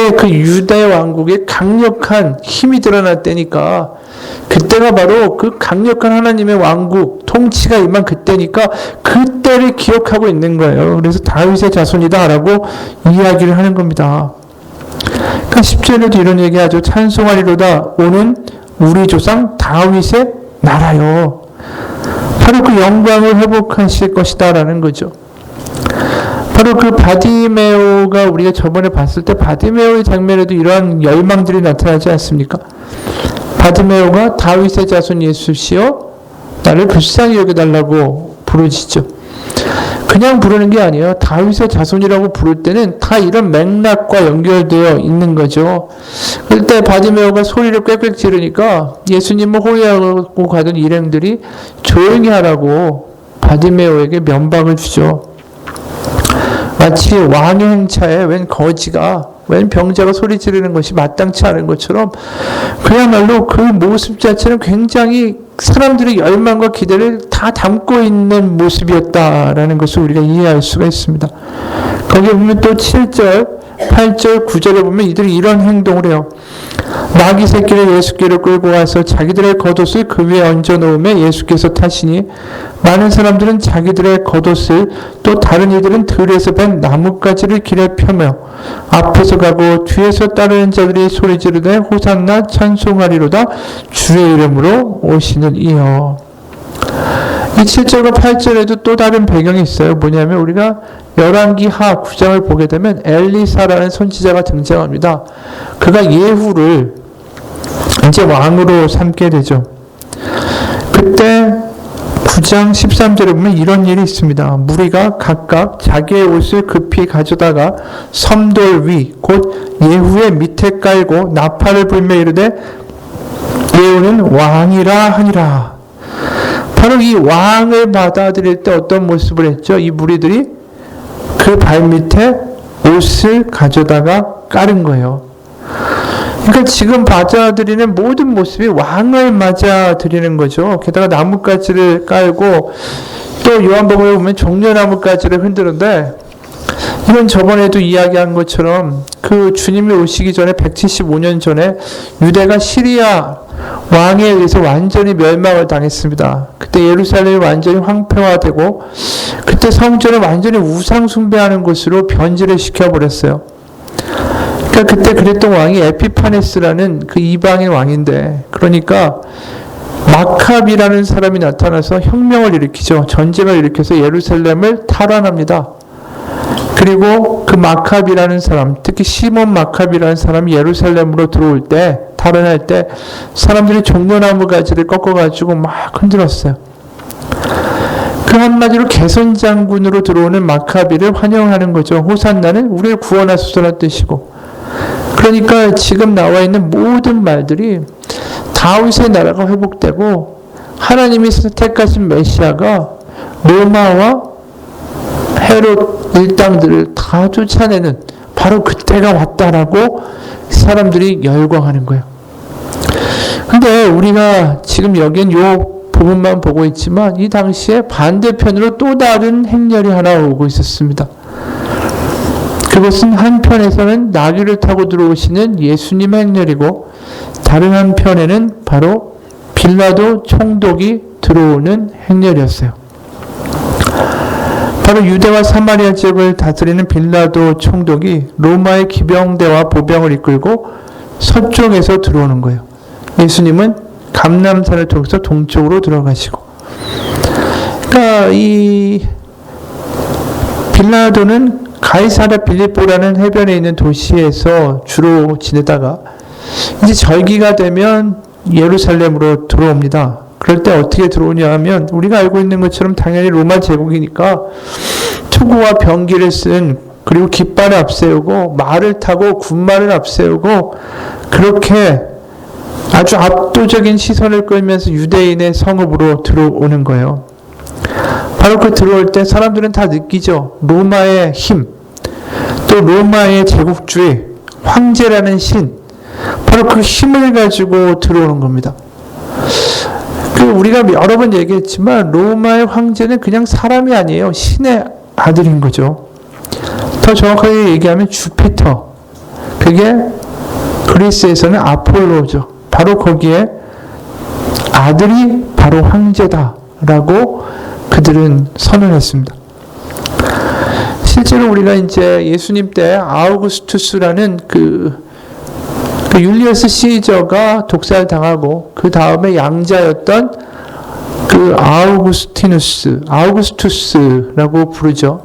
그때 그 유대 왕국의 강력한 힘이 드러날 때니까, 그때가 바로 그 강력한 하나님의 왕국 통치가 임한 그때니까 그때를 기억하고 있는 거예요. 그래서 다윗의 자손이다라고 이야기를 하는 겁니다. 그러니까 10절에도 이런 얘기하죠. 찬송하리로다 오는 우리 조상 다윗의 나라요. 바로 그 영광을 회복하실 것이다 라는 거죠. 바로 그 바디메오가 우리가 저번에 봤을 때 바디메오의 장면에도 이러한 열망들이 나타나지 않습니까? 바디메오가 다윗의 자손 예수시여 나를 불쌍히 여겨달라고 부르짖죠. 그냥 부르는 게 아니에요. 다윗의 자손이라고 부를 때는 다 이런 맥락과 연결되어 있는 거죠. 그때 바디메오가 소리를 꽥꽥 지르니까 예수님을 호위하고 가던 일행들이 조용히 하라고 바디메오에게 면박을 주죠. 마치 왕의 행차에 웬 병자가 소리 지르는 것이 마땅치 않은 것처럼 그야말로 그 모습 자체는 굉장히 사람들의 열망과 기대를 다 담고 있는 모습이었다라는 것을 우리가 이해할 수가 있습니다. 거기에 보면 또 7절, 8절, 9절에 보면 이들이 이런 행동을 해요. 나귀 새끼를 예수께로 끌고 와서 자기들의 겉옷을 그 위에 얹어 놓으며 예수께서 타시니 많은 사람들은 자기들의 겉옷을 또 다른 이들은 들에서 벤 나뭇가지를 길에 펴며 앞에서 가고 뒤에서 따르는 자들이 소리 지르되 호산나 찬송하리로다 주의 이름으로 오시는 이여. 이 7절과 8절에도 또 다른 배경이 있어요. 뭐냐면 우리가 열왕기 하 9장을 보게 되면 엘리사라는 선지자가 등장합니다. 그가 예후를 이제 왕으로 삼게 되죠. 그때 9장 13절에 보면 이런 일이 있습니다. 무리가 각각 자기의 옷을 급히 가져다가 섬돌 위 곧 예후의 밑에 깔고 나팔을 불며 이르되 예후는 왕이라 하니라. 바로 이 왕을 받아들일 때 어떤 모습을 했죠? 이 무리들이 그 발밑에 옷을 가져다가 깔은 거예요. 그러니까 지금 맞아들이는 모든 모습이 왕을 맞아들이는 거죠. 게다가 나뭇가지를 깔고 또 요한복음에 보면 종려나뭇가지를 흔드는데 이건 저번에도 이야기한 것처럼 그 주님이 오시기 전에 175년 전에 유대가 시리아 왕에 의해서 완전히 멸망을 당했습니다. 그때 예루살렘이 완전히 황폐화되고 그때 성전을 완전히 우상 숭배하는 곳으로 변질을 시켜버렸어요. 그러니까 그때 그랬던 왕이 에피파네스라는 그 이방인 왕인데, 그러니까 마캅이라는 사람이 나타나서 혁명을 일으키죠. 전쟁을 일으켜서 예루살렘을 탈환합니다. 그리고 그 마캅이라는 사람, 특히 시몬 마캅이라는 사람이 예루살렘으로 들어올 때, 탈환할 때 사람들이 종려나무 가지를 꺾어가지고 막 흔들었어요. 그 한마디로 개선장군으로 들어오는 마카비를 환영하는 거죠. 호산나는 우리를 구원하소서라는 뜻이고. 그러니까 지금 나와 있는 모든 말들이 다윗의 나라가 회복되고 하나님이 택하신 메시아가 로마와 헤롯 일당들을 다 쫓아내는 바로 그때가 왔다라고 사람들이 열광하는 거예요. 근데 우리가 지금 여기엔 요 부분만 보고 있지만 이 당시에 반대편으로 또 다른 행렬이 하나 오고 있었습니다. 그것은 한편에서는 나귀를 타고 들어오시는 예수님의 행렬이고 다른 한편에는 바로 빌라도 총독이 들어오는 행렬이었어요. 바로 유대와 사마리아 지역을 다스리는 빌라도 총독이 로마의 기병대와 보병을 이끌고 서쪽에서 들어오는 거예요. 예수님은 감람산을 통해서 동쪽으로 들어가시고. 그러니까 이 빌라도는 가이사랴 빌립보라는 해변에 있는 도시에서 주로 지내다가 이제 절기가 되면 예루살렘으로 들어옵니다. 그럴 때 어떻게 들어오냐 하면 우리가 알고 있는 것처럼 당연히 로마 제국이니까 투구와 병기를 쓴, 그리고 깃발을 앞세우고 말을 타고 군말을 앞세우고 그렇게 아주 압도적인 시선을 끌면서 유대인의 성읍으로 들어오는 거예요. 바로 그 들어올 때 사람들은 다 느끼죠. 로마의 힘, 또 로마의 제국주의, 황제라는 신, 바로 그 힘을 가지고 들어오는 겁니다. 우리가 여러 번 얘기했지만 로마의 황제는 그냥 사람이 아니에요. 신의 아들인 거죠. 더 정확하게 얘기하면 주피터, 그게 그리스에서는 아폴로죠. 바로 거기에 아들이 바로 황제다라고 그들은 선언했습니다. 실제로 우리가 이제 예수님 때 아우구스투스라는 그 율리어스 시저가 독살당하고 그 다음에 양자였던 그 아우구스투스라고 부르죠.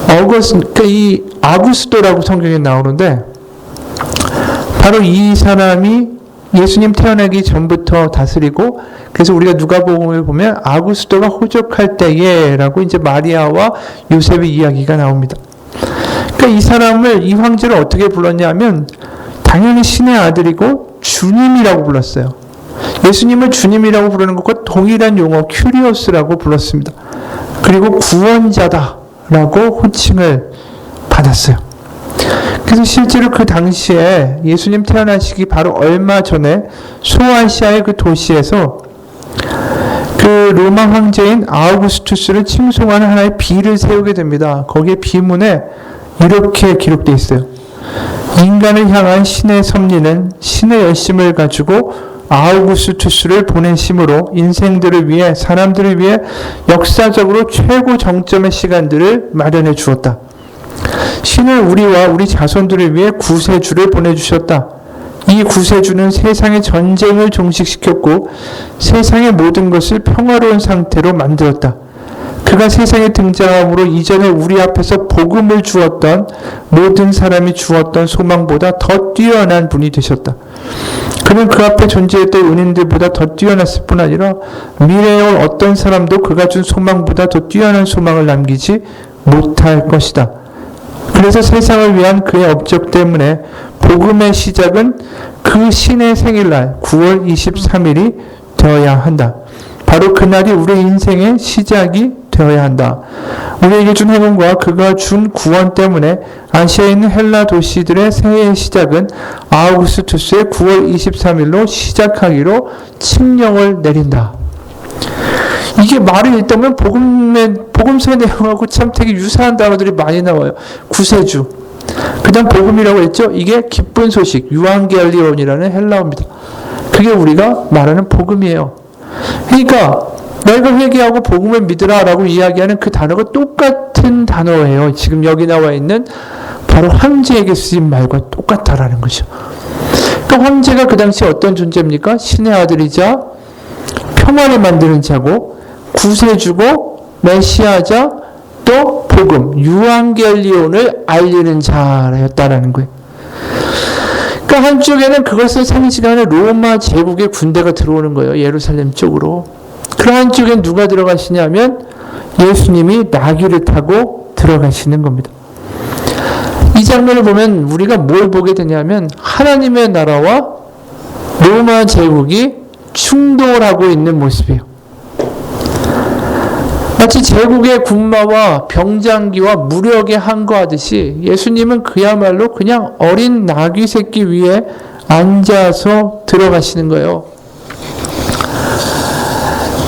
그러니까 이 아구스도라고 성경에 나오는데 바로 이 사람이 예수님 태어나기 전부터 다스리고, 그래서 우리가 누가복음을 보면 아구스도가 호적할 때에라고 이제 마리아와 요셉의 이야기가 나옵니다. 그러니까 이 사람을, 이 황제를 어떻게 불렀냐면 당연히 신의 아들이고 주님이라고 불렀어요. 예수님을 주님이라고 부르는 것과 동일한 용어 큐리오스라고 불렀습니다. 그리고 구원자다라고 호칭을 받았어요. 그래서 실제로 그 당시에 예수님 태어나시기 바로 얼마 전에 소아시아의 그 도시에서 그 로마 황제인 아우구스투스를 칭송하는 하나의 비를 세우게 됩니다. 거기에 비문에 이렇게 기록되어 있어요. 인간을 향한 신의 섭리는 신의 열심을 가지고 아우구스투스를 보내심으로 인생들을 위해, 사람들을 위해 역사적으로 최고 정점의 시간들을 마련해 주었다. 신은 우리와 우리 자손들을 위해 구세주를 보내주셨다. 이 구세주는 세상의 전쟁을 종식시켰고 세상의 모든 것을 평화로운 상태로 만들었다. 그가 세상에 등장함으로 이전에 우리 앞에서 복음을 주었던 모든 사람이 주었던 소망보다 더 뛰어난 분이 되셨다. 그는 그 앞에 존재했던 은인들보다 더 뛰어났을 뿐 아니라 미래에 올 어떤 사람도 그가 준 소망보다 더 뛰어난 소망을 남기지 못할 것이다. 그래서 세상을 위한 그의 업적 때문에 복음의 시작은 그 신의 생일날 9월 23일이 되어야 한다. 바로 그날이 우리 인생의 시작이 되어야 한다. 우리에게 준 행운과 그가 준 구원 때문에 아시아에 있는 헬라 도시들의 새해의 시작은 아우구스투스의 9월 23일로 시작하기로 칙령을 내린다. 이게 말을 읽다 보면 복음서의 내용하고 참 되게 유사한 단어들이 많이 나와요. 구세주. 그 다음 복음이라고 했죠. 이게 기쁜 소식, 유앙겔리온이라는 헬라어입니다. 그게 우리가 말하는 복음이에요. 그러니까 너희가 회개하고 복음을 믿으라 라고 이야기하는 그 단어가 똑같은 단어예요. 지금 여기 나와 있는 바로 황제에게 쓰인 말과 똑같다라는 거죠. 그러니까 황제가 그 당시 어떤 존재입니까? 신의 아들이자 평화를 만드는 자고 구세주고 메시아자 또 복음, 유앙겔리온을 알리는 자였다라는 거예요. 그러니까 한쪽에는 그것을 상징하는 로마 제국의 군대가 들어오는 거예요. 예루살렘 쪽으로. 그 한쪽엔 누가 들어가시냐면 예수님이 나귀를 타고 들어가시는 겁니다. 이 장면을 보면 우리가 뭘 보게 되냐면 하나님의 나라와 로마 제국이 충돌하고 있는 모습이에요. 마치 제국의 군마와 병장기와 무력에 항거하듯이 예수님은 그야말로 그냥 어린 나귀 새끼 위에 앉아서 들어가시는 거예요.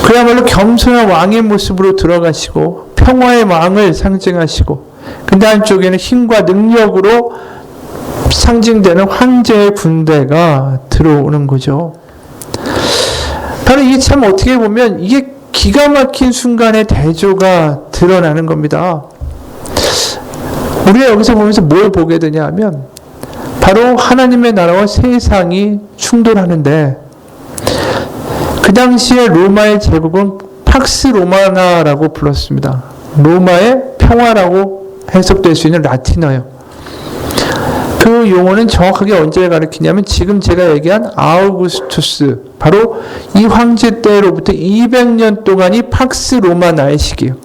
그야말로 겸손한 왕의 모습으로 들어가시고 평화의 왕을 상징하시고, 근데 한쪽에는 힘과 능력으로 상징되는 황제의 군대가 들어오는 거죠. 바로 이게 참 어떻게 보면 이게 기가 막힌 순간에 대조가 드러나는 겁니다. 우리가 여기서 보면서 뭘 보게 되냐 하면 바로 하나님의 나라와 세상이 충돌하는데, 그 당시에 로마의 제국은 팍스 로마나라고 불렀습니다. 로마의 평화라고 해석될 수 있는 라틴어예요. 그 용어는 정확하게 언제 가리키냐면 지금 제가 얘기한 아우구스투스, 바로 이 황제 때로부터 200년 동안이 팍스 로마나의 시기예요.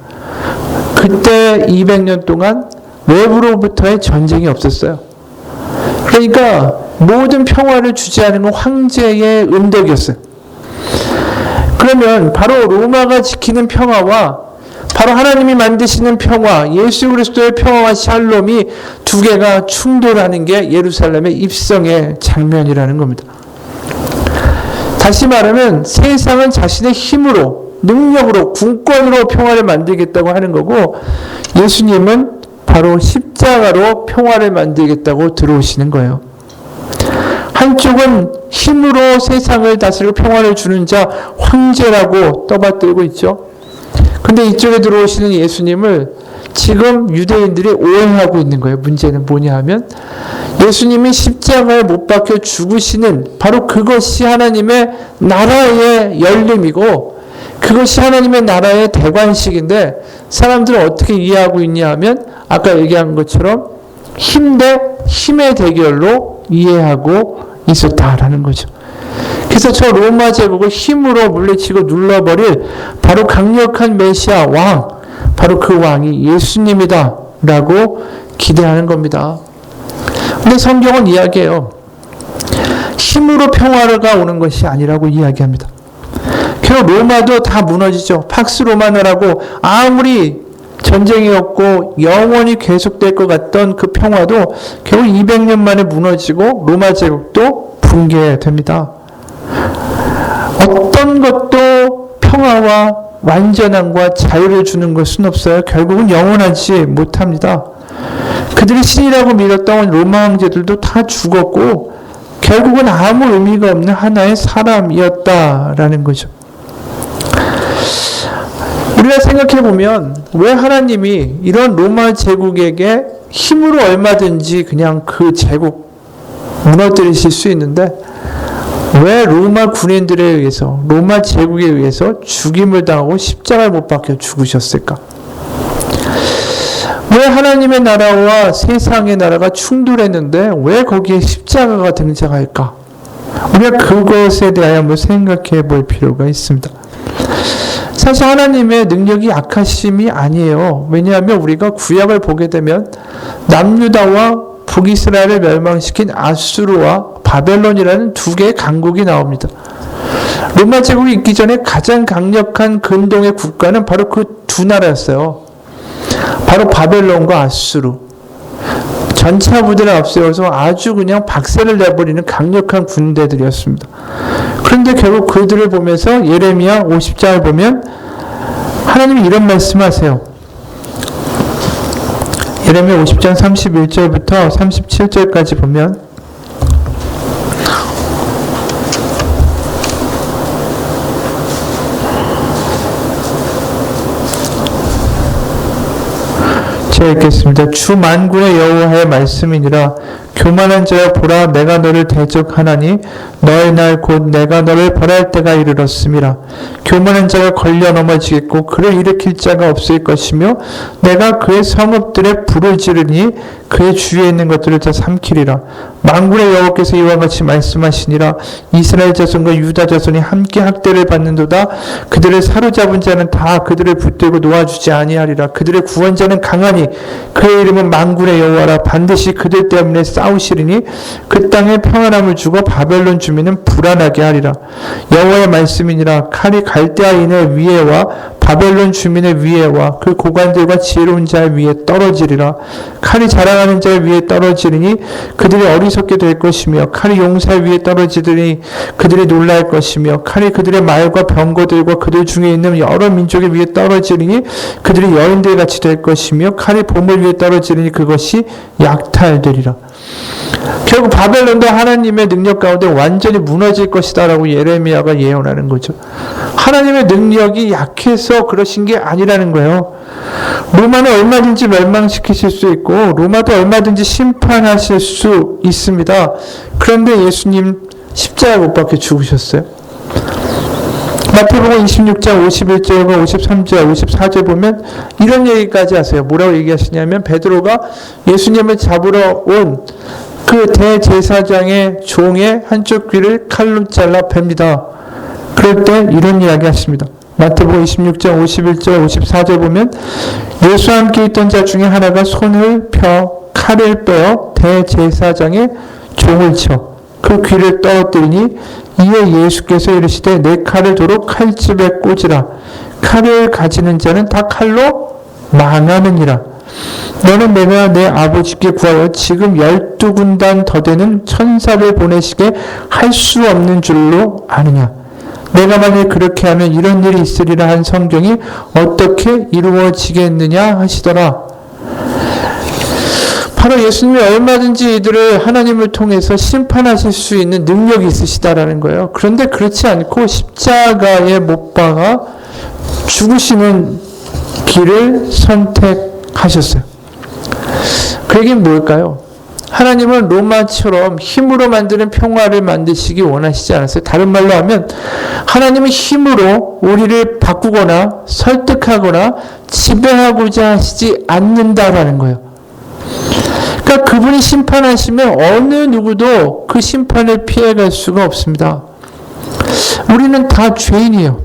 그때 200년 동안 외부로부터의 전쟁이 없었어요. 그러니까 모든 평화를 주재하는 건 황제의 은덕이었어요. 그러면 바로 로마가 지키는 평화와 바로 하나님이 만드시는 평화, 예수 그리스도의 평화와 샬롬이 두 개가 충돌하는 게 예루살렘의 입성의 장면이라는 겁니다. 다시 말하면 세상은 자신의 힘으로, 능력으로, 군권으로 평화를 만들겠다고 하는 거고, 예수님은 바로 십자가로 평화를 만들겠다고 들어오시는 거예요. 한쪽은 힘으로 세상을 다스리고 평화를 주는 자 황제라고 떠받들고 있죠. 근데 이쪽에 들어오시는 예수님을 지금 유대인들이 오해하고 있는 거예요. 문제는 뭐냐 하면 예수님이 십자가에 못 박혀 죽으시는 바로 그것이 하나님의 나라의 열림이고 그것이 하나님의 나라의 대관식인데 사람들은 어떻게 이해하고 있냐 하면 아까 얘기한 것처럼 힘 대 힘의 대결로 이해하고 있었다라는 거죠. 그래서 저 로마 제국을 힘으로 물리치고 눌러버릴 바로 강력한 메시아 왕, 바로 그 왕이 예수님이다 라고 기대하는 겁니다. 근데 성경은 이야기해요. 힘으로 평화가 오는 것이 아니라고 이야기합니다. 결국 로마도 다 무너지죠. 팍스 로마노라고 아무리 전쟁이 없고 영원히 계속될 것 같던 그 평화도 결국 200년 만에 무너지고 로마 제국도 붕괴됩니다. 어떤 것도 평화와 완전함과 자유를 주는 것은 없어요. 결국은 영원하지 못합니다. 그들이 신이라고 믿었던 로마 황제들도 다 죽었고 결국은 아무 의미가 없는 하나의 사람이었다라는 거죠. 우리가 생각해보면 왜 하나님이 이런 로마 제국에게 힘으로 얼마든지 그냥 그 제국 무너뜨리실 수 있는데 왜 로마 군인들에 의해서 로마 제국에 의해서 죽임을 당하고 십자가에 못 박혀 죽으셨을까? 왜 하나님의 나라와 세상의 나라가 충돌했는데 왜 거기에 십자가가 등장할까? 우리가 그것에 대하여 한번 생각해 볼 필요가 있습니다. 사실 하나님의 능력이 약하심이 아니에요. 왜냐하면 우리가 구약을 보게 되면 남유다와 북이스라엘을 멸망시킨 아수르와 바벨론이라는 두 개의 강국이 나옵니다. 로마 제국이 있기 전에 가장 강력한 근동의 국가는 바로 그 두 나라였어요. 바로 바벨론과 아수르. 전차 부대를 앞세워서 아주 그냥 박세를 내버리는 강력한 군대들이었습니다. 그런데 결국 그들을 보면서 예레미야 50장을 보면 하나님이 이런 말씀하세요. 예레미야 50장 31절부터 37절까지 보면 제가 읽겠습니다. 주 만군의 여호와의 말씀이니라. 교만한 자여 보라, 내가 너를 대적하나니 너의 날 곧 내가 너를 벌할 때가 이르렀음이라. 교만한 자가 걸려 넘어지겠고 그를 일으킬 자가 없을 것이며 내가 그의 성읍들에 불을 지르니 그의 주위에 있는 것들을 다 삼키리라. 만군의 여호와께서 이와 같이 말씀하시니라. 이스라엘 자손과 유다 자손이 함께 학대를 받는도다. 그들을 사로잡은 자는 다 그들을 붙들고 놓아주지 아니하리라. 그들의 구원자는 강하니 그의 이름은 만군의 여호와라. 반드시 그들 때문에 싸우시리니 그 땅에 평안함을 주고 바벨론 주민은 불안하게 하리라. 여호와의 말씀이니라. 칼이 갈대아인의 위에와 바벨론 주민의 위에와 그 고관들과 지혜로운 자의 위에 떨어지리라. 칼이 자랑하는 자의 위에 떨어지리니 그들이 어리석게 될 것이며 칼이 용사의 위에 떨어지더니 그들이 놀랄 것이며 칼이 그들의 말과 병거들과 그들 중에 있는 여러 민족의 위에 떨어지리니 그들이 여인들 같이 될 것이며 칼이 보물 위에 떨어지리니 그것이 약탈되리라. 결국 바벨론도 하나님의 능력 가운데 완전히 무너질 것이다 라고 예레미야가 예언하는 거죠. 하나님의 능력이 약해서 그러신 게 아니라는 거예요. 로마는 얼마든지 멸망시키실 수 있고 로마도 얼마든지 심판하실 수 있습니다. 그런데 예수님 십자가에 못 박혀 죽으셨어요. 마태복음 26장 51절과 53절, 54절 보면 이런 얘기까지 하세요. 뭐라고 얘기하시냐면 베드로가 예수님을 잡으러 온 그 대제사장의 종의 한쪽 귀를 칼로 잘라 팹니다. 그럴 때 이런 이야기 하십니다. 마태복음 26장 51절 54절 보면 예수와 함께 있던 자 중에 하나가 손을 펴 칼을 빼어 대제사장의 종을 쳐 그 귀를 떨어뜨리니 이에 예수께서 이르시되 내 칼을 도로 칼집에 꽂으라. 칼을 가지는 자는 다 칼로 망하느니라. 너는 내가 내 아버지께 구하여 지금 12군단 더 되는 천사를 보내시게 할 수 없는 줄로 아느냐. 내가 만일 그렇게 하면 이런 일이 있으리라 한 성경이 어떻게 이루어지겠느냐 하시더라. 바로 예수님이 얼마든지 이들을 하나님을 통해서 심판하실 수 있는 능력이 있으시다라는 거예요. 그런데 그렇지 않고 십자가에 못 박아 죽으시는 길을 선택하셨어요. 그 얘기는 뭘까요? 하나님은 로마처럼 힘으로 만드는 평화를 만드시기 원하시지 않았어요. 다른 말로 하면 하나님은 힘으로 우리를 바꾸거나 설득하거나 지배하고자 하시지 않는다라는 거예요. 그러니까 그분이 심판하시면 어느 누구도 그 심판을 피해갈 수가 없습니다. 우리는 다 죄인이에요.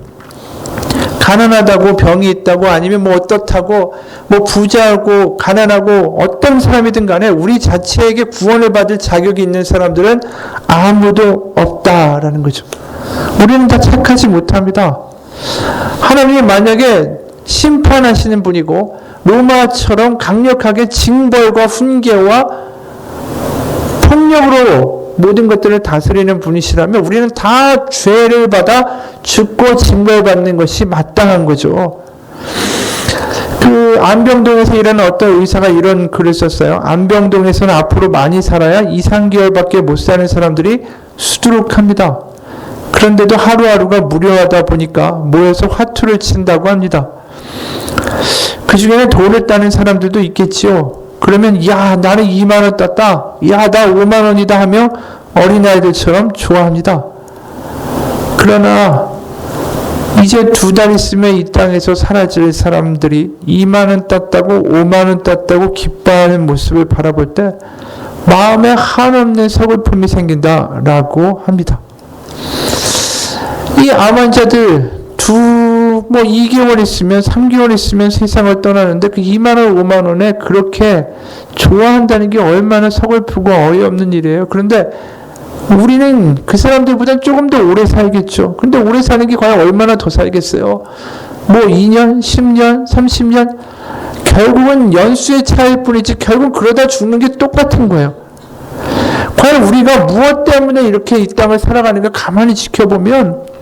가난하다고 병이 있다고 아니면 뭐 어떻다고 뭐 부자하고 가난하고 어떤 사람이든 간에 우리 자체에게 구원을 받을 자격이 있는 사람들은 아무도 없다라는 거죠. 우리는 다 착하지 못합니다. 하나님이 만약에 심판하시는 분이고 로마처럼 강력하게 징벌과 훈계와 폭력으로 모든 것들을 다스리는 분이시라면 우리는 다 죄를 받아 죽고 징벌받는 것이 마땅한 거죠. 그 안병동에서 일하는 어떤 의사가 이런 글을 썼어요. 안병동에서는 앞으로 많이 살아야 2, 3개월밖에 못 사는 사람들이 수두룩합니다. 그런데도 하루하루가 무료하다 보니까 모여서 화투를 친다고 합니다. 그 중에는 돈을 따는 사람들도 있겠지요. 그러면 야 나는 2만 원 땄다. 야 나 5만 원이다 하며 어린아이들처럼 좋아합니다. 그러나 이제 2달 있으면 이 땅에서 사라질 사람들이 2만 원 땄다고 5만 원 땄다고 기뻐하는 모습을 바라볼 때 마음에 한없는 서글픔이 생긴다라고 합니다. 이 암 환자들 2개월 있으면 3개월 있으면 세상을 떠나는데 그 2만 원, 5만 원에 그렇게 좋아한다는 게 얼마나 서글프고 어이없는 일이에요. 그런데 우리는 그 사람들보다 조금 더 오래 살겠죠. 근데 오래 사는 게 과연 얼마나 더 살겠어요? 뭐 2년, 10년, 30년? 결국은 연수의 차이일 뿐이지 결국 그러다 죽는 게 똑같은 거예요. 과연 우리가 무엇 때문에 이렇게 이 땅을 살아가는가 가만히 지켜보면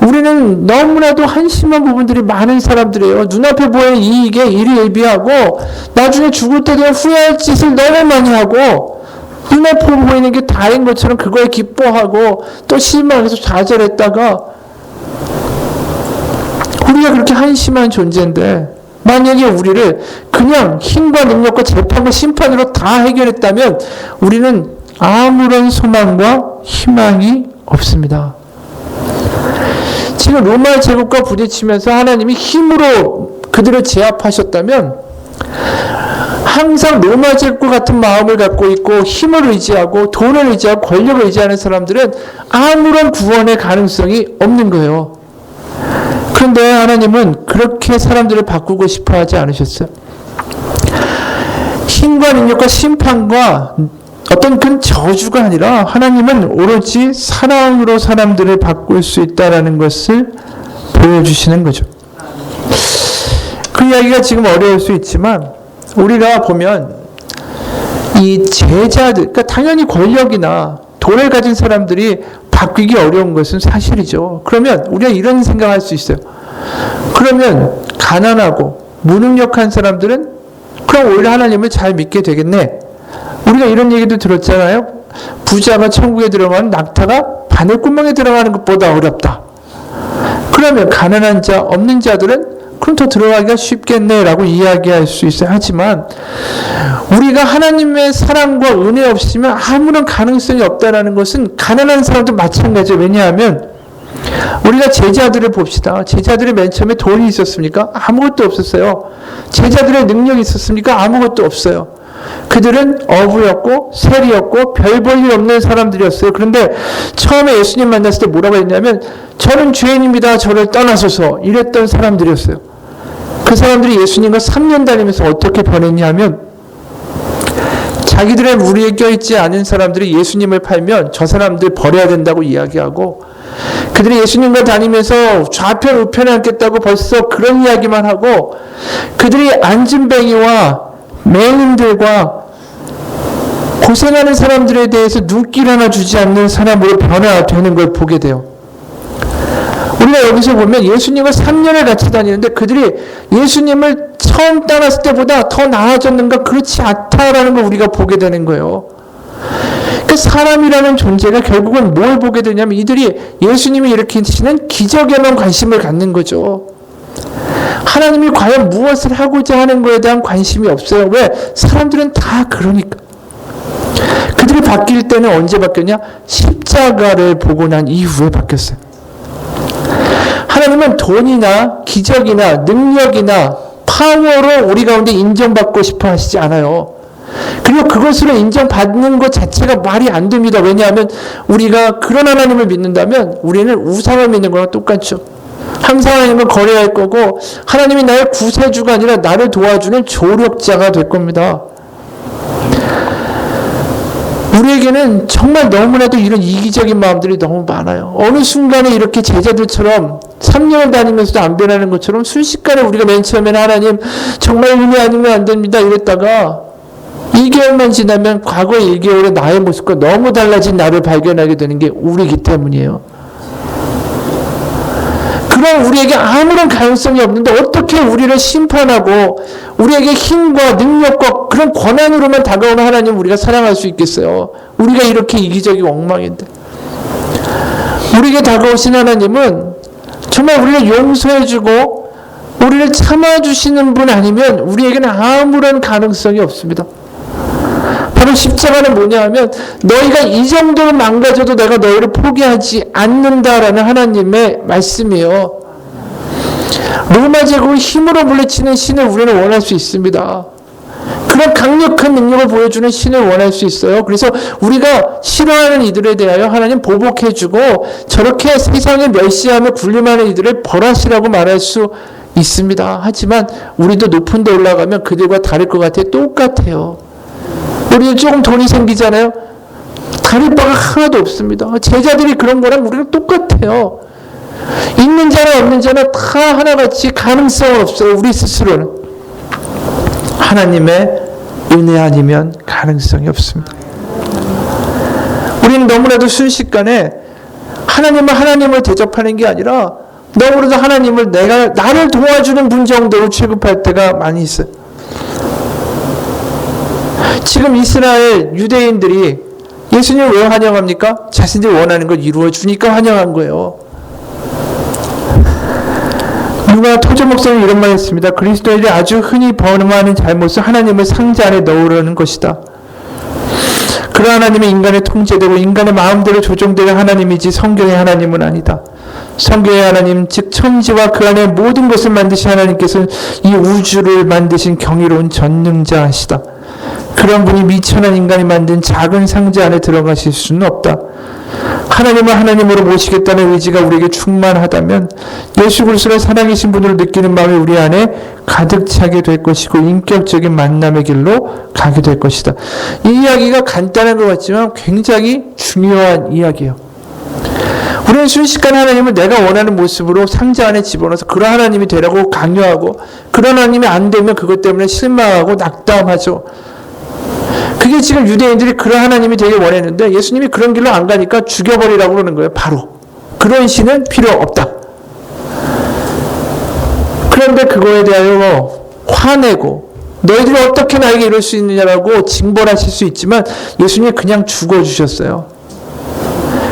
우리는 너무나도 한심한 부분들이 많은 사람들이에요. 눈앞에 보이는 이익에 일희일비하고 나중에 죽을 때 되면 후회할 짓을 너무 많이 하고 눈앞에 보이는 게 다인 것처럼 그거에 기뻐하고 또 실망해서 좌절했다가 우리가 그렇게 한심한 존재인데 만약에 우리를 그냥 힘과 능력과 재판과 심판으로 다 해결했다면 우리는 아무런 소망과 희망이 없습니다. 지금 로마 제국과 부딪히면서 하나님이 힘으로 그들을 제압하셨다면 항상 로마 제국과 같은 마음을 갖고 있고 힘을 의지하고 돈을 의지하고 권력을 의지하는 사람들은 아무런 구원의 가능성이 없는 거예요. 그런데 하나님은 그렇게 사람들을 바꾸고 싶어 하지 않으셨어요. 힘과 능력과 심판과 어떤 큰 저주가 아니라 하나님은 오로지 사랑으로 사람들을 바꿀 수 있다는 것을 보여주시는 거죠. 그 이야기가 지금 어려울 수 있지만 우리가 보면 이 제자들, 그러니까 당연히 권력이나 돈을 가진 사람들이 바뀌기 어려운 것은 사실이죠. 그러면 우리가 이런 생각할 수 있어요. 그러면 가난하고 무능력한 사람들은 그럼 오히려 하나님을 잘 믿게 되겠네. 우리가 이런 얘기도 들었잖아요. 부자가 천국에 들어가는 낙타가 바늘구멍에 들어가는 것보다 어렵다. 그러면 가난한 자, 없는 자들은 그럼 더 들어가기가 쉽겠네라고 이야기할 수 있어요. 하지만 우리가 하나님의 사랑과 은혜 없이면 아무런 가능성이 없다는 것은 가난한 사람도 마찬가지예요. 왜냐하면 우리가 제자들을 봅시다. 제자들이 맨 처음에 돈이 있었습니까? 아무것도 없었어요. 제자들의 능력이 있었습니까? 아무것도 없어요. 그들은 어부였고 세리였고 별 볼 일 없는 사람들이었어요. 그런데 처음에 예수님 만났을 때 뭐라고 했냐면 저는 죄인입니다. 저를 떠나소서 이랬던 사람들이었어요. 그 사람들이 예수님과 3년 다니면서 어떻게 변했냐면 자기들의 무리에 껴있지 않은 사람들이 예수님을 팔면 저 사람들 버려야 된다고 이야기하고 그들이 예수님과 다니면서 좌편 우편에 앉겠다고 벌써 그런 이야기만 하고 그들이 안진뱅이와 맹인들과 고생하는 사람들에 대해서 눈길 하나 주지 않는 사람으로 변화되는 걸 보게 돼요. 우리 우리가 여기서 보면 예수님과 3년을 같이 다니는데 그들이 예수님을 처음 따랐을 때보다 더 나아졌는가? 그렇지 않다라는 걸 우리가 보게 되는 거예요. 그 사람이라는 존재가 결국은 뭘 보게 되냐면 이들이 예수님이 일으키시는 기적에만 관심을 갖는 거죠. 하나님이 과연 무엇을 하고자 하는 것에 대한 관심이 없어요. 왜? 사람들은 다 그러니까. 그들이 바뀔 때는 언제 바뀌었냐? 십자가를 보고 난 이후에 바뀌었어요. 하나님은 돈이나 기적이나 능력이나 파워로 우리 가운데 인정받고 싶어 하시지 않아요. 그리고 그것으로 인정받는 것 자체가 말이 안 됩니다. 왜냐하면 우리가 그런 하나님을 믿는다면 우리는 우상을 믿는 거랑 똑같죠. 항상 하나님을 거래할 거고 하나님이 나의 구세주가 아니라 나를 도와주는 조력자가 될 겁니다. 우리에게는 정말 너무나도 이런 이기적인 마음들이 너무 많아요. 어느 순간에 이렇게 제자들처럼 3년을 다니면서도 안 변하는 것처럼 순식간에 우리가 맨 처음에는 하나님 정말 은혜 아니면 안 됩니다 이랬다가 2개월만 지나면 과거의 1개월의 나의 모습과 너무 달라진 나를 발견하게 되는 게 우리이기 때문이에요. 그럼 우리에게 아무런 가능성이 없는데 어떻게 우리를 심판하고 우리에게 힘과 능력과 그런 권한으로만 다가오는 하나님 우리가 사랑할 수 있겠어요? 우리가 이렇게 이기적이고 엉망인데. 우리에게 다가오신 하나님은 정말 우리를 용서해주고 우리를 참아주시는 분 아니면 우리에게는 아무런 가능성이 없습니다. 바로 십자가는 뭐냐 하면 너희가 이 정도로 망가져도 내가 너희를 포기하지 않는다라는 하나님의 말씀이에요. 로마 제국을 힘으로 물리치는 신을 우리는 원할 수 있습니다. 그런 강력한 능력을 보여주는 신을 원할 수 있어요. 그래서 우리가 싫어하는 이들에 대하여 하나님 보복해주고 저렇게 세상에 멸시하며 군림하는 이들을 벌하시라고 말할 수 있습니다. 하지만 우리도 높은 데 올라가면 그들과 다를 것 같아요. 똑같아요. 우리는 조금 돈이 생기잖아요. 다를 바가 하나도 없습니다. 제자들이 그런 거랑 우리는 똑같아요. 있는 자나 없는 자나 다 하나같이 가능성은 없어요. 우리 스스로는. 하나님의 은혜 아니면 가능성이 없습니다. 우리는 너무나도 순식간에 하나님을 대접하는 게 아니라 너무나도 하나님을 나를 도와주는 분 정도로 취급할 때가 많이 있어요. 지금 이스라엘 유대인들이 예수님을 왜 환영합니까? 자신들이 원하는 걸 이루어주니까 환영한 거예요. 누가 토저 목사님 이런 말 했습니다. 그리스도인들이 아주 흔히 범하는 잘못은 하나님을 상자 안에 넣으려는 것이다. 그런 하나님은 인간의 통제되고 인간의 마음대로 조정되는 하나님이지 성경의 하나님은 아니다. 성경의 하나님 즉 천지와 그 안에 모든 것을 만드신 하나님께서는 이 우주를 만드신 경이로운 전능자시다. 그런 분이 미천한 인간이 만든 작은 상자 안에 들어가실 수는 없다. 하나님을 하나님으로 모시겠다는 의지가 우리에게 충만하다면 예수 그리스도를 살아계신 분으로 느끼는 마음이 우리 안에 가득 차게 될 것이고 인격적인 만남의 길로 가게 될 것이다. 이 이야기가 간단한 것 같지만 굉장히 중요한 이야기예요. 우리는 순식간에 하나님을 내가 원하는 모습으로 상자 안에 집어넣어서 그런 하나님이 되라고 강요하고 그런 하나님이 안 되면 그것 때문에 실망하고 낙담하죠. 그게 지금 유대인들이 그런 하나님이 되게 원했는데 예수님이 그런 길로 안 가니까 죽여버리라고 그러는 거예요. 바로. 그런 신은 필요 없다. 그런데 그거에 대하여 화내고 너희들이 어떻게 나에게 이럴 수 있느냐라고 징벌하실 수 있지만 예수님이 그냥 죽어주셨어요.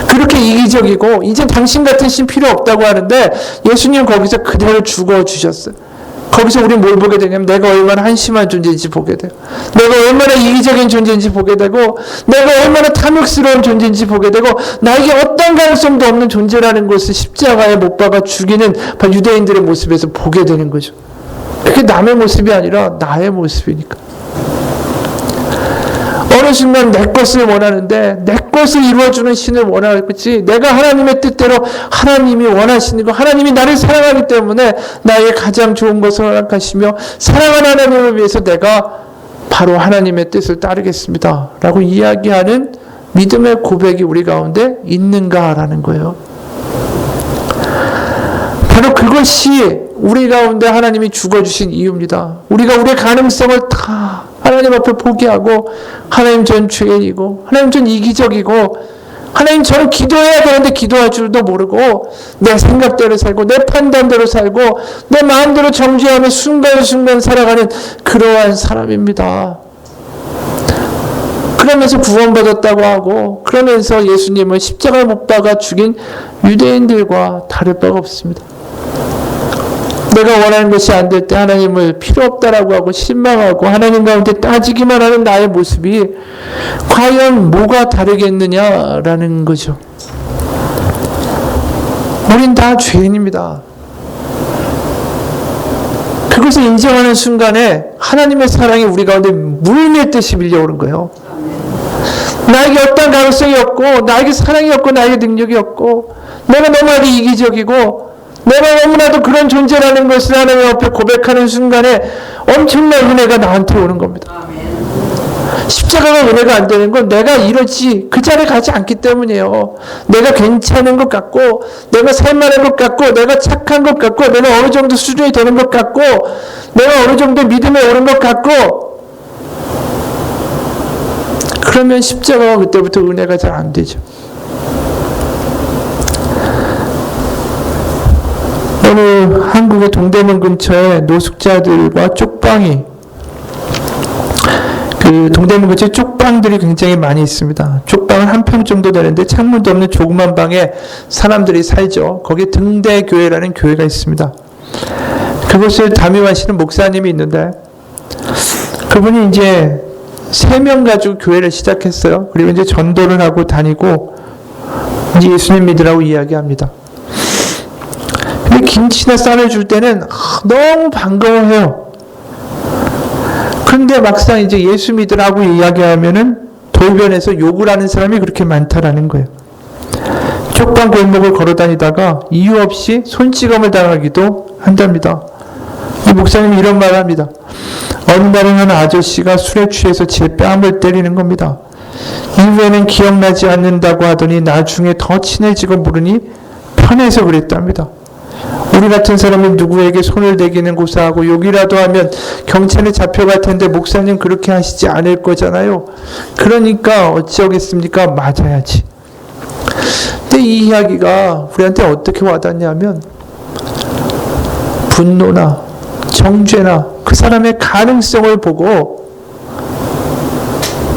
그렇게 이기적이고 이제 당신 같은 신 필요 없다고 하는데 예수님은 거기서 그대로 죽어주셨어요. 거기서 우리는 뭘 보게 되냐면 내가 얼마나 한심한 존재인지 보게 돼요. 내가 얼마나 이기적인 존재인지 보게 되고 내가 얼마나 탐욕스러운 존재인지 보게 되고 나에게 어떤 가능성도 없는 존재라는 것을 십자가에 못 박아 죽이는 유대인들의 모습에서 보게 되는 거죠. 그게 남의 모습이 아니라 나의 모습이니까. 어느 순간 내 것을 원하는데 내 것을 이루어주는 신을 원하겠지. 내가 하나님의 뜻대로 하나님이 원하시는 거 하나님이 나를 사랑하기 때문에 나에게 가장 좋은 것을 허락하시며 사랑하는 하나님을 위해서 내가 바로 하나님의 뜻을 따르겠습니다 라고 이야기하는 믿음의 고백이 우리 가운데 있는가라는 거예요. 바로 그것이 우리 가운데 하나님이 죽어주신 이유입니다. 우리가 우리의 가능성을 다 하나님 앞에 포기하고 하나님 전 죄인이고 하나님 전 이기적이고 하나님, 저는 기도해야 되는데 기도할 줄도 모르고 내 생각대로 살고 내 판단대로 살고 내 마음대로 정죄하며 순간순간 살아가는 그러한 사람입니다. 그러면서 구원받았다고 하고 그러면서 예수님을 십자가에 못 박아 죽인 유대인들과 다를 바가 없습니다. 내가 원하는 것이 안 될 때 하나님을 필요 없다라고 하고 실망하고 하나님 가운데 따지기만 하는 나의 모습이 과연 뭐가 다르겠느냐라는 거죠. 우린 다 죄인입니다. 그것을 인정하는 순간에 하나님의 사랑이 우리 가운데 물밀듯이 밀려오는 거예요. 나에게 어떤 가능성이 없고 나에게 사랑이 없고 나에게 능력이 없고 내가 너무나도 이기적이고 내가 너무나도 그런 존재라는 것을 하나님 앞에 고백하는 순간에 엄청난 은혜가 나한테 오는 겁니다. 십자가가 은혜가 안 되는 건 내가 이러지 그 자리에 가지 않기 때문이에요. 내가 괜찮은 것 같고 내가 살만한 것 같고 내가 착한 것 같고 내가 어느 정도 수준이 되는 것 같고 내가 어느 정도 믿음에 오른 것 같고 그러면 십자가가 그때부터 은혜가 잘 안 되죠. 어느 한국의 동대문 근처에 노숙자들과 쪽방이 그 동대문 근처에 쪽방들이 굉장히 많이 있습니다. 쪽방은 한 평 정도 되는데 창문도 없는 조그만 방에 사람들이 살죠. 거기에 등대교회라는 교회가 있습니다. 그곳을 담임하시는 목사님이 있는데 그분이 이제 3명 가지고 교회를 시작했어요. 그리고 이제 전도를 하고 다니고 이제 예수님 믿으라고 이야기합니다. 근데 김치나 쌀을 줄 때는 너무 반가워해요. 그런데 막상 이제 예수 믿으라고 이야기하면은 돌변해서 욕을 하는 사람이 그렇게 많다라는 거예요. 쪽방 골목을 걸어 다니다가 이유 없이 손찌검을 당하기도 한답니다. 이 목사님이 이런 말을 합니다. 어느 날은 한 아저씨가 술에 취해서 제 뺨을 때리는 겁니다. 이후에는 기억나지 않는다고 하더니 나중에 더 친해지고 모르니 편해서 그랬답니다. 우리 같은 사람은 누구에게 손을 대기는 고사하고 욕이라도 하면 경찰에 잡혀갈 텐데 목사님 그렇게 하시지 않을 거잖아요. 그러니까 어찌하겠습니까? 맞아야지. 근데 이 이야기가 우리한테 어떻게 와닿냐면 분노나 정죄나 그 사람의 가능성을 보고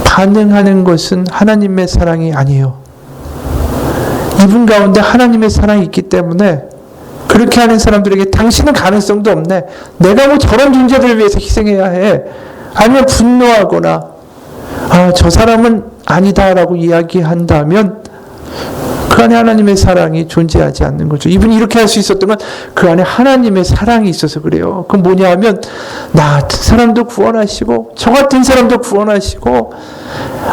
반응하는 것은 하나님의 사랑이 아니에요. 이분 가운데 하나님의 사랑이 있기 때문에 그렇게 하는 사람들에게 당신은 가능성도 없네. 내가 뭐 저런 존재들을 위해서 희생해야 해. 아니면 분노하거나 저 사람은 아니다라고 이야기한다면 그 안에 하나님의 사랑이 존재하지 않는 거죠. 이분이 이렇게 할 수 있었던 건 그 안에 하나님의 사랑이 있어서 그래요. 그건 뭐냐 하면 나 같은 사람도 구원하시고 저 같은 사람도 구원하시고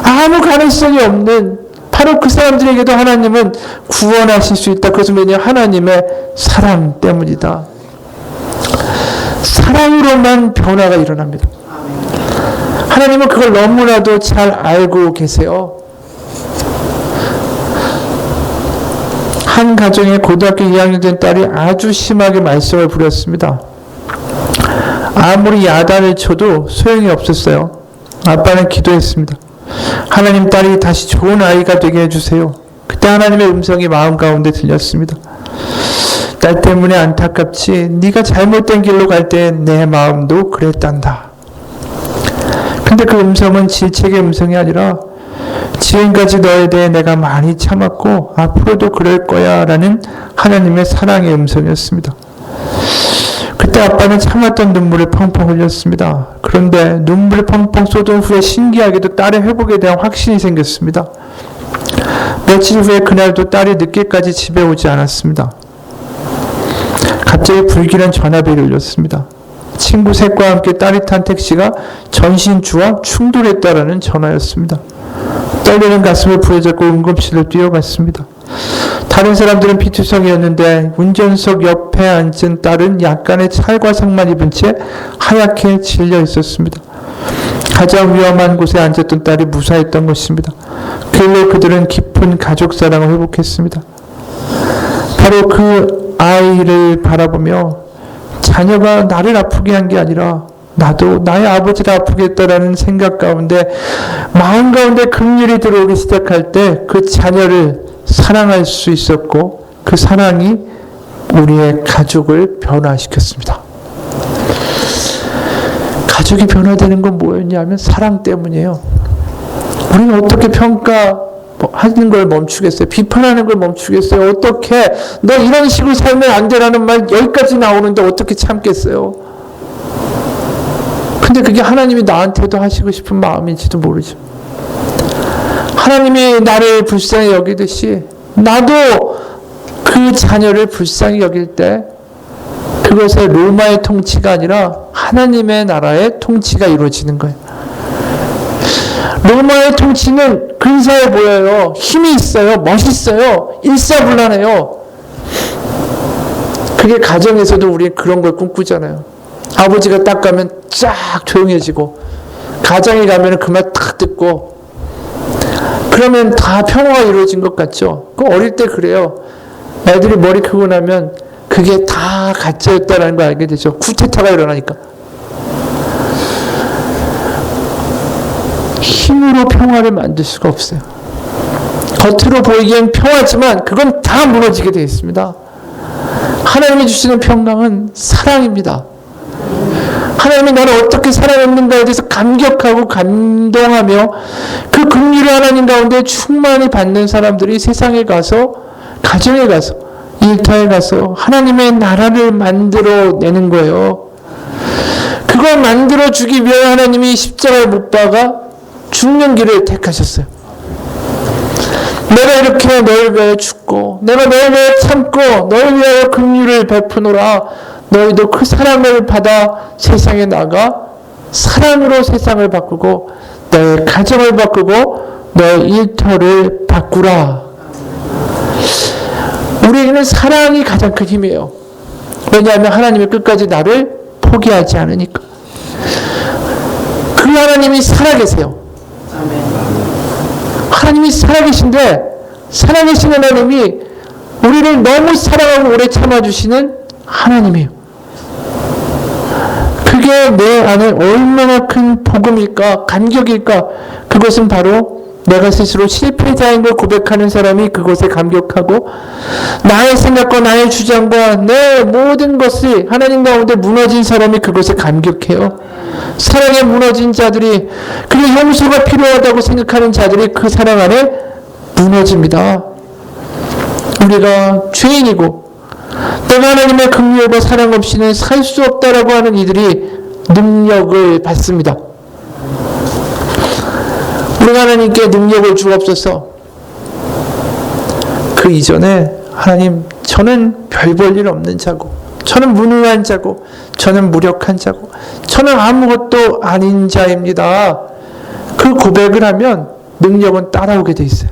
아무 가능성이 없는 바로 그 사람들에게도 하나님은 구원하실 수 있다. 그것은 왜냐하면 하나님의 사랑 때문이다. 사랑으로만 변화가 일어납니다. 하나님은 그걸 너무나도 잘 알고 계세요. 한 가정의 고등학교 2학년 된 딸이 아주 심하게 말썽을 부렸습니다. 아무리 야단을 쳐도 소용이 없었어요. 아빠는 기도했습니다. 하나님, 딸이 다시 좋은 아이가 되게 해주세요. 그때 하나님의 음성이 마음 가운데 들렸습니다. 딸 때문에 안타깝지 네가 잘못된 길로 갈 때 내 마음도 그랬단다. 근데 그 음성은 질책의 음성이 아니라 지금까지 너에 대해 내가 많이 참았고 앞으로도 그럴 거야 라는 하나님의 사랑의 음성이었습니다. 그때 아빠는 참았던 눈물을 펑펑 흘렸습니다. 그런데 눈물을 펑펑 쏟은 후에 신기하게도 딸의 회복에 대한 확신이 생겼습니다. 며칠 후에 그날도 딸이 늦게까지 집에 오지 않았습니다. 갑자기 불길한 전화벨이 울렸습니다. 친구 셋과 함께 딸이 탄 택시가 전신주와 충돌했다라는 전화였습니다. 떨리는 가슴을 부여잡고 응급실로 뛰어갔습니다. 다른 사람들은 피투성이었는데 운전석 옆에 앉은 딸은 약간의 찰과상만 입은 채 하얗게 질려 있었습니다. 가장 위험한 곳에 앉았던 딸이 무사했던 것입니다. 그일로 그들은 깊은 가족 사랑을 회복했습니다. 바로 그 아이를 바라보며 자녀가 나를 아프게 한 게 아니라 나도 나의 아버지를 아프겠다라는 생각 가운데, 마음 가운데 긍휼이 들어오기 시작할 때 그 자녀를 사랑할 수 있었고, 그 사랑이 우리의 가족을 변화시켰습니다. 가족이 변화되는 건 뭐였냐면 사랑 때문이에요. 우리는 어떻게 평가하는 걸 멈추겠어요? 비판하는 걸 멈추겠어요? 어떻게 너 이런 식으로 살면 안 되라는 말 10가지 나오는데 어떻게 참겠어요? 근데 그게 하나님이 나한테도 하시고 싶은 마음인지도 모르죠. 하나님이 나를 불쌍히 여기듯이 나도 그 자녀를 불쌍히 여길 때 그것의 로마의 통치가 아니라 하나님의 나라의 통치가 이루어지는 거예요. 로마의 통치는 근사해 보여요. 힘이 있어요. 멋있어요. 일사불란해요. 그게 가정에서도 우리 그런 걸 꿈꾸잖아요. 아버지가 딱 가면 쫙 조용해지고, 가정에 가면 그 말 딱 듣고, 그러면 다 평화가 이루어진 것 같죠? 그 어릴 때 그래요. 애들이 머리 크고 나면 그게 다 가짜였다라는 걸 알게 되죠. 쿠데타가 일어나니까. 힘으로 평화를 만들 수가 없어요. 겉으로 보이기엔 평화지만 그건 다 무너지게 되어 있습니다. 하나님이 주시는 평강은 사랑입니다. 하나님이 나를 어떻게 사랑했는가에 대해서 감격하고 감동하며 그 긍휼을 하나님 가운데 충만히 받는 사람들이 세상에 가서, 가정에 가서, 일터에 가서 하나님의 나라를 만들어내는 거예요. 그걸 만들어주기 위해 하나님이 십자가에 못 박아 죽는 길을 택하셨어요. 내가 이렇게 너를 위하여 죽고, 내가 너를 위하여 참고, 너를 위하여 긍휼을 베푸노라. 너희도 그 사랑을 받아 세상에 나가 사랑으로 세상을 바꾸고, 너의 가정을 바꾸고, 너의 일터를 바꾸라. 우리에게는 사랑이 가장 큰 힘이에요. 왜냐하면 하나님이 끝까지 나를 포기하지 않으니까. 그 하나님이 살아계세요. 하나님이 살아계신데, 살아계신 하나님이 우리를 너무 사랑하고 오래 참아주시는 하나님이에요. 그게 내 안에 얼마나 큰 복음일까, 감격일까. 그것은 바로 내가 스스로 실패자인 걸 고백하는 사람이 그것에 감격하고, 나의 생각과 나의 주장과 내 모든 것이 하나님 가운데 무너진 사람이 그것에 감격해요. 사랑에 무너진 자들이, 그리고 용서가 필요하다고 생각하는 자들이 그 사랑 안에 무너집니다. 우리가 죄인이고 내가 하나님의 긍휼과 사랑 없이는 살 수 없다라고 하는 이들이 능력을 받습니다. 우리가 하나님께 능력을 주옵소서. 그 이전에 하나님, 저는 별 볼 일 없는 자고, 저는 무능한 자고, 저는 무력한 자고, 저는 아무것도 아닌 자입니다. 그 고백을 하면 능력은 따라오게 돼 있어요.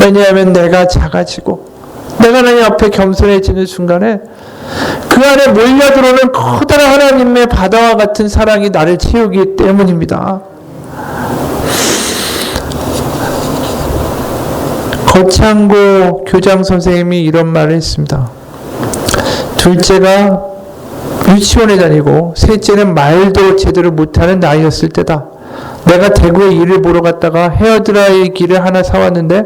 왜냐하면 내가 작아지고 내가 하나님 앞에 겸손해지는 순간에 그 안에 몰려들어오는 커다란 하나님의 바다와 같은 사랑이 나를 채우기 때문입니다. 거창고 교장 선생님이 이런 말을 했습니다. 둘째가 유치원에 다니고 셋째는 말도 제대로 못하는 나이였을 때다. 내가 대구에 일을 보러 갔다가 헤어드라이기를 하나 사왔는데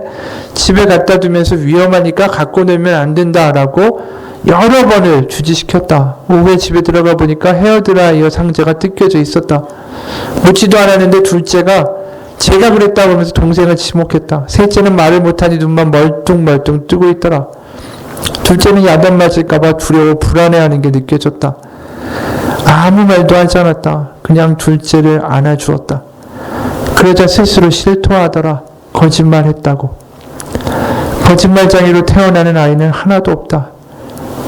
집에 갖다 두면서 위험하니까 갖고 놀면 안 된다라고 여러 번을 주지시켰다. 오후에 집에 들어가 보니까 헤어드라이어 상자가 뜯겨져 있었다. 묻지도 않았는데 둘째가 제가 그랬다고 하면서 동생을 지목했다. 셋째는 말을 못하니 눈만 멀뚱멀뚱 뜨고 있더라. 둘째는 야단 맞을까봐 두려워 불안해하는 게 느껴졌다. 아무 말도 하지 않았다. 그냥 둘째를 안아주었다. 그러자 스스로 실토하더라. 거짓말했다고. 거짓말쟁이로 태어나는 아이는 하나도 없다.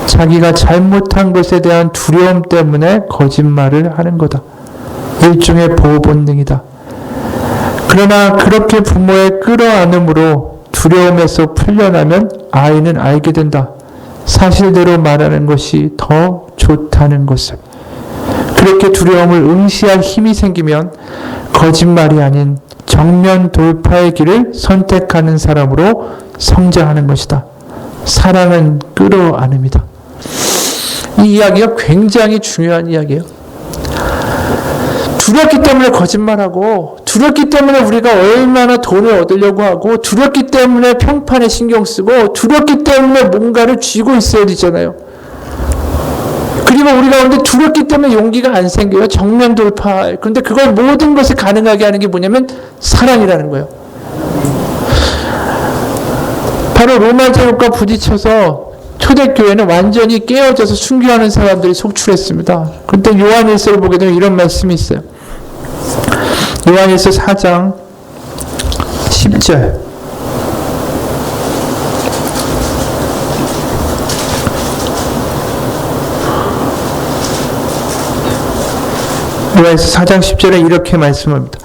자기가 잘못한 것에 대한 두려움 때문에 거짓말을 하는 거다. 일종의 보호 본능이다. 그러나 그렇게 부모의 끌어안음으로 두려움에서 풀려나면 아이는 알게 된다. 사실대로 말하는 것이 더 좋다는 것을. 그렇게 두려움을 응시할 힘이 생기면 거짓말이 아닌 정면 돌파의 길을 선택하는 사람으로 성장하는 것이다. 사랑은 끌어안음이다. 이 이야기가 굉장히 중요한 이야기예요. 두렵기 때문에 거짓말하고, 두렵기 때문에 우리가 얼마나 돈을 얻으려고 하고, 두렵기 때문에 평판에 신경 쓰고, 두렵기 때문에 뭔가를 쥐고 있어야 되잖아요. 그리고 우리 가운데 두렵기 때문에 용기가 안 생겨요. 정면 돌파. 그런데 그걸 모든 것을 가능하게 하는 게 뭐냐면 사랑이라는 거예요. 바로 로마 제국과 부딪혀서 초대교회는 완전히 깨어져서 순교하는 사람들이 속출했습니다. 그런데 요한일서를 보게 되면 이런 말씀이 있어요. 요한일서 4장 10절. 요한일서 4장 10절에 이렇게 말씀합니다.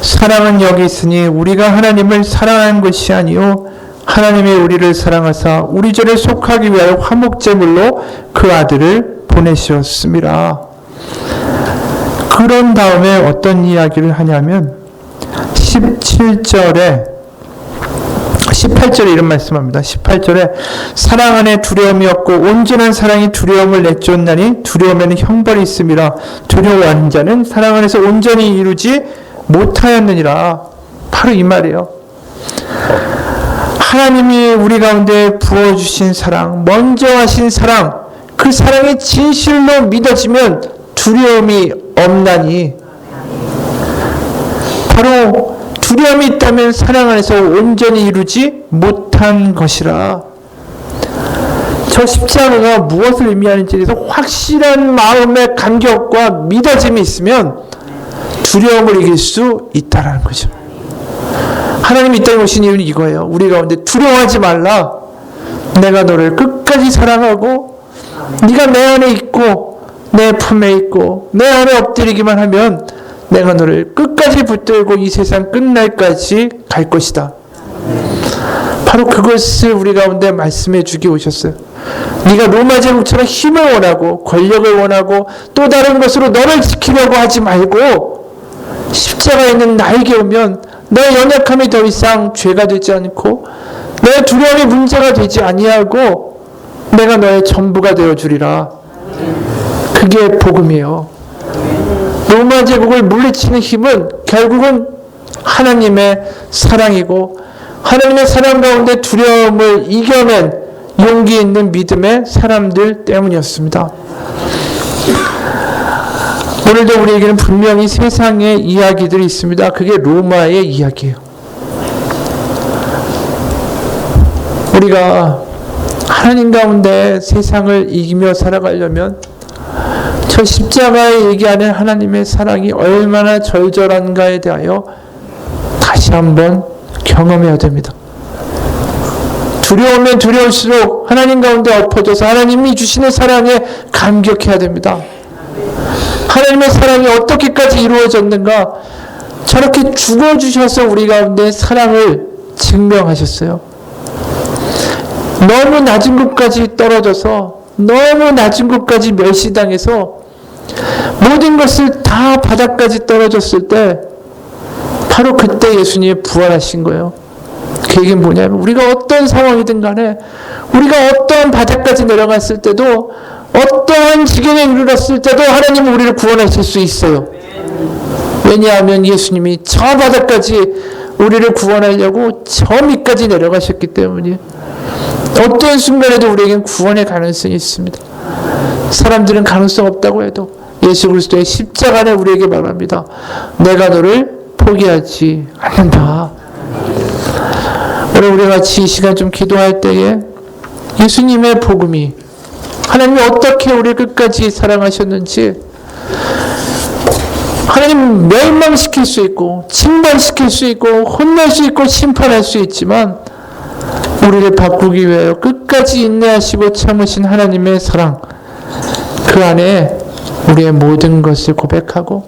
사랑은 여기 있으니 우리가 하나님을 사랑한 것이 아니요 하나님이 우리를 사랑하사 우리 죄를 속하기 위하여 화목제물로 그 아들을 보내셨습니다. 그런 다음에 어떤 이야기를 하냐면 18절에 이런 말씀합니다. 18절에 사랑 안에 두려움이 없고 온전한 사랑이 두려움을 내쫓나니 두려움에는 형벌이 있음이라 두려워하는 자는 사랑 안에서 온전히 이루지 못하였느니라. 바로 이 말이에요. 하나님이 우리 가운데 부어주신 사랑, 먼저 하신 사랑, 그 사랑이 진실로 믿어지면 두려움이 없나니, 바로 두려움이 있다면 사랑 안에서 온전히 이루지 못한 것이라. 저 십자가가 무엇을 의미하는지에 대해서 확실한 마음의 감격과 믿어짐이 있으면 두려움을 이길 수 있다는 거죠. 하나님이 이 땅에 오신 이유는 이거예요. 우리 가운데 두려워하지 말라. 내가 너를 끝까지 사랑하고 네가 내 안에 있고 내 품에 있고 내 안에 엎드리기만 하면 내가 너를 끝까지 붙들고 이 세상 끝날까지 갈 것이다. 바로 그것을 우리 가운데 말씀해 주기 오셨어요. 네가 로마 제국처럼 힘을 원하고 권력을 원하고 또 다른 것으로 너를 지키려고 하지 말고 십자가에 있는 나에게 오면 너의 연약함이 더 이상 죄가 되지 않고 너의 두려움이 문제가 되지 아니하고 내가 너의 전부가 되어주리라. 그게 복음이에요. 로마 제국을 물리치는 힘은 결국은 하나님의 사랑이고 하나님의 사랑 가운데 두려움을 이겨낸 용기 있는 믿음의 사람들 때문이었습니다. 오늘도 우리에게는 분명히 세상의 이야기들이 있습니다. 그게 로마의 이야기예요. 우리가 하나님 가운데 세상을 이기며 살아가려면 저 십자가에 얘기하는 하나님의 사랑이 얼마나 절절한가에 대하여 다시 한번 경험해야 됩니다. 두려우면 두려울수록 하나님 가운데 엎어져서 하나님이 주시는 사랑에 감격해야 됩니다. 하나님의 사랑이 어떻게까지 이루어졌는가? 저렇게 죽어주셔서 우리 가운데 사랑을 증명하셨어요. 너무 낮은 곳까지 떨어져서 너무 낮은 곳까지 멸시당해서 모든 것을 다 바닥까지 떨어졌을 때 바로 그때 예수님이 부활하신 거예요. 그 얘기는 뭐냐면 우리가 어떤 상황이든 간에 우리가 어떠한 바닥까지 내려갔을 때도 어떠한 지경에 이르렀을 때도 하나님은 우리를 구원하실 수 있어요. 왜냐하면 예수님이 저 바닥까지 우리를 구원하려고 저 밑까지 내려가셨기 때문이에요. 어떤 순간에도 우리에겐 구원의 가능성이 있습니다. 사람들은 가능성 없다고 해도 예수 그리스도의 십자가는 우리에게 말합니다. 내가 너를 포기하지 않는다. 오늘 우리 같이 이 시간 좀 기도할 때에 예수님의 복음이 하나님이 어떻게 우리를 끝까지 사랑하셨는지 하나님 멸망시킬 수 있고 침반시킬 수 있고 혼낼 수 있고 심판할 수 있지만 우리를 바꾸기 위하여 끝까지 인내하시고 참으신 하나님의 사랑, 그 안에 우리의 모든 것을 고백하고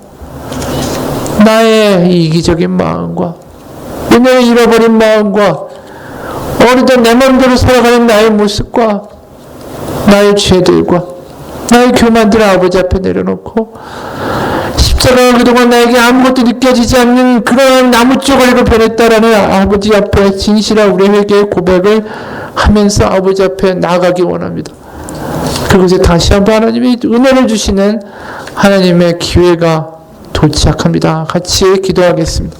나의 이기적인 마음과 은혜를 잃어버린 마음과 어느덧 내 마음대로 살아가는 나의 모습과 나의 죄들과 나의 교만들을 아버지 앞에 내려놓고 십자가가 그동안 나에게 아무것도 느껴지지 않는 그런 나무 쪼가리로 변했다라는 아버지 앞에 진실한 우리 회개의 고백을 하면서 아버지 앞에 나아가기 원합니다. 그곳에 다시 한번 하나님이 은혜를 주시는 하나님의 기회가 골치 약합니다. 같이 기도하겠습니다.